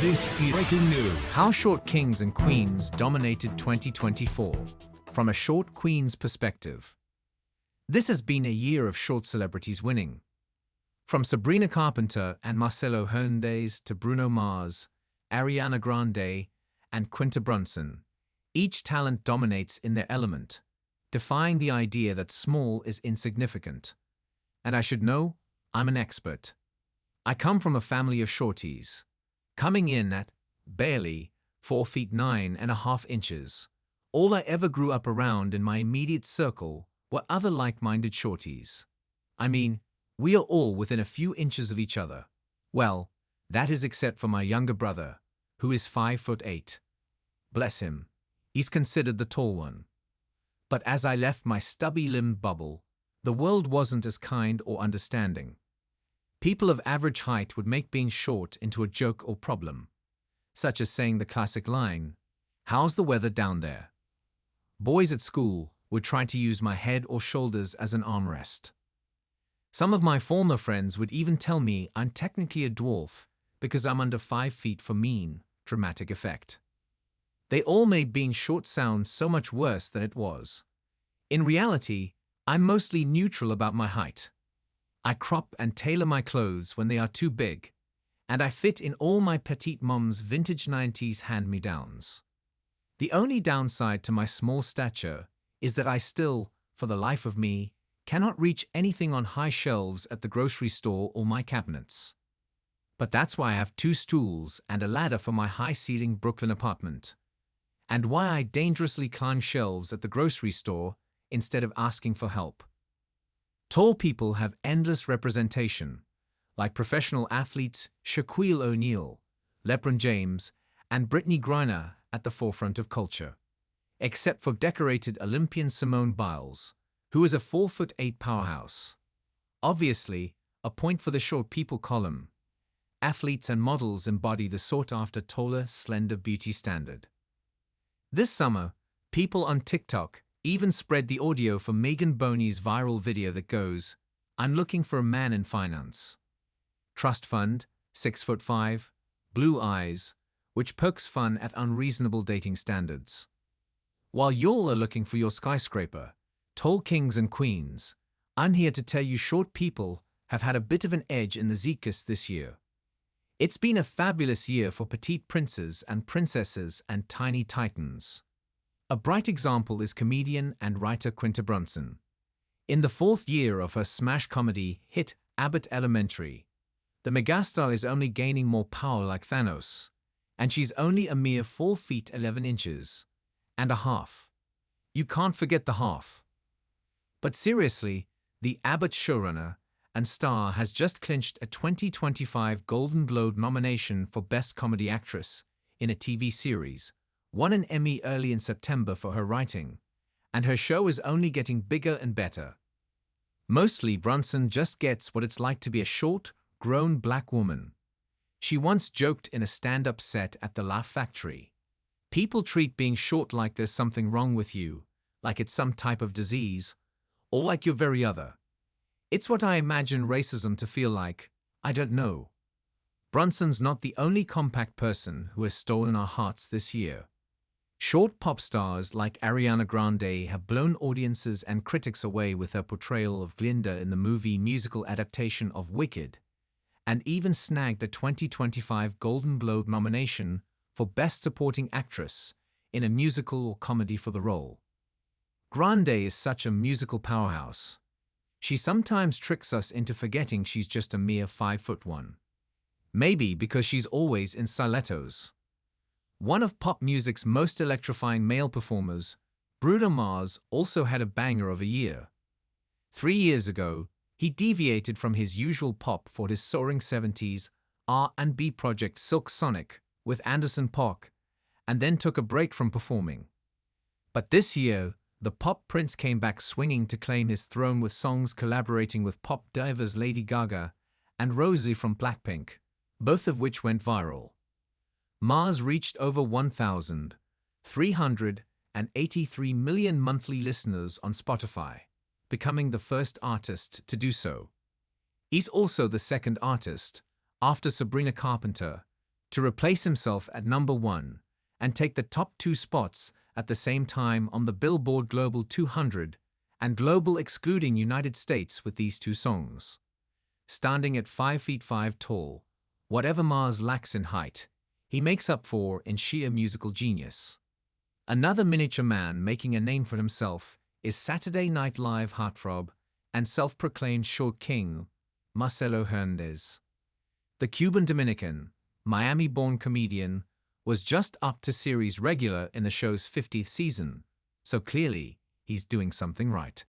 This is breaking news. How short kings and queens dominated 2024 from a short queen's perspective. This has been a year of short celebrities winning. From Sabrina Carpenter and Marcello Hernández to Bruno Mars, Ariana Grande, and Quinta Brunson, each talent dominates in their element, defying the idea that small is insignificant. And I should know, I'm an expert. I come from a family of shorties, coming in at, barely, 4 feet 9.5 inches. All I ever grew up around in my immediate circle were other like-minded shorties. I mean, we are all within a few inches of each other. Well, that is except for my younger brother, who is 5'8". Bless him, he's considered the tall one. But as I left my stubby-limbed bubble, the world wasn't as kind or understanding. People of average height would make being short into a joke or problem, such as saying the classic line, "How's the weather down there?" Boys at school would try to use my head or shoulders as an armrest. Some of my former friends would even tell me I'm technically a dwarf because I'm under 5 feet for mean, dramatic effect. They all made being short sound so much worse than it was. In reality, I'm mostly neutral about my height. I crop and tailor my clothes when they are too big, and I fit in all my petite mom's vintage 90s hand-me-downs. The only downside to my small stature is that I still, for the life of me, cannot reach anything on high shelves at the grocery store or my cabinets. But that's why I have 2 stools and a ladder for my high-ceiling Brooklyn apartment, and why I dangerously climb shelves at the grocery store instead of asking for help. Tall people have endless representation, like professional athletes Shaquille O'Neal, LeBron James, and Brittany Griner at the forefront of culture. Except for decorated Olympian Simone Biles, who is a 4'8" powerhouse. Obviously, a point for the short people column. Athletes and models embody the sought-after taller, slender beauty standard. This summer, people on TikTok even spread the audio for Megan Boney's viral video that goes, "I'm looking for a man in finance. Trust fund, 6'5", blue eyes, which pokes fun at unreasonable dating standards." While y'all are looking for your skyscraper, tall kings and queens, I'm here to tell you short people have had a bit of an edge in the zeitgeist this year. It's been a fabulous year for petite princes and princesses and tiny titans. A bright example is comedian and writer Quinta Brunson. In the 4th year of her smash comedy hit Abbott Elementary, the megastar is only gaining more power like Thanos, and she's only a mere 4 feet 11 inches and a half. You can't forget the half. But seriously, the Abbott showrunner and star has just clinched a 2025 Golden Globe nomination for Best Comedy Actress in a TV series, won an Emmy early in September for her writing, and her show is only getting bigger and better. Mostly, Brunson just gets what it's like to be a short, grown black woman. She once joked in a stand-up set at the Laugh Factory, "People treat being short like there's something wrong with you, like it's some type of disease, or like you're very other. It's what I imagine racism to feel like. I don't know." Brunson's not the only compact person who has stolen our hearts this year. Short pop stars like Ariana Grande have blown audiences and critics away with her portrayal of Glinda in the movie musical adaptation of Wicked, and even snagged a 2025 Golden Globe nomination for Best Supporting Actress in a musical or comedy for the role. Grande is such a musical powerhouse. She sometimes tricks us into forgetting she's just a mere 5'1". Maybe because she's always in stilettos. One of pop music's most electrifying male performers, Bruno Mars, also had a banger of a year. 3 years ago, he deviated from his usual pop for his soaring 70s R&B project Silk Sonic with Anderson .Paak, and then took a break from performing. But this year, the pop prince came back swinging to claim his throne with songs collaborating with pop divas Lady Gaga and Rosie from Blackpink, both of which went viral. Mars reached over 1,383 million monthly listeners on Spotify, becoming the first artist to do so. He's also the second artist, after Sabrina Carpenter, to replace himself at number 1 and take the top 2 spots at the same time on the Billboard Global 200 and Global excluding United States with these 2 songs. Standing at 5 feet 5 tall, whatever Mars lacks in height, he makes up for in sheer musical genius. Another miniature man making a name for himself is Saturday Night Live heartthrob and self-proclaimed short king, Marcello Hernández. The Cuban-Dominican, Miami-born comedian was just up to series regular in the show's 50th season, so clearly he's doing something right.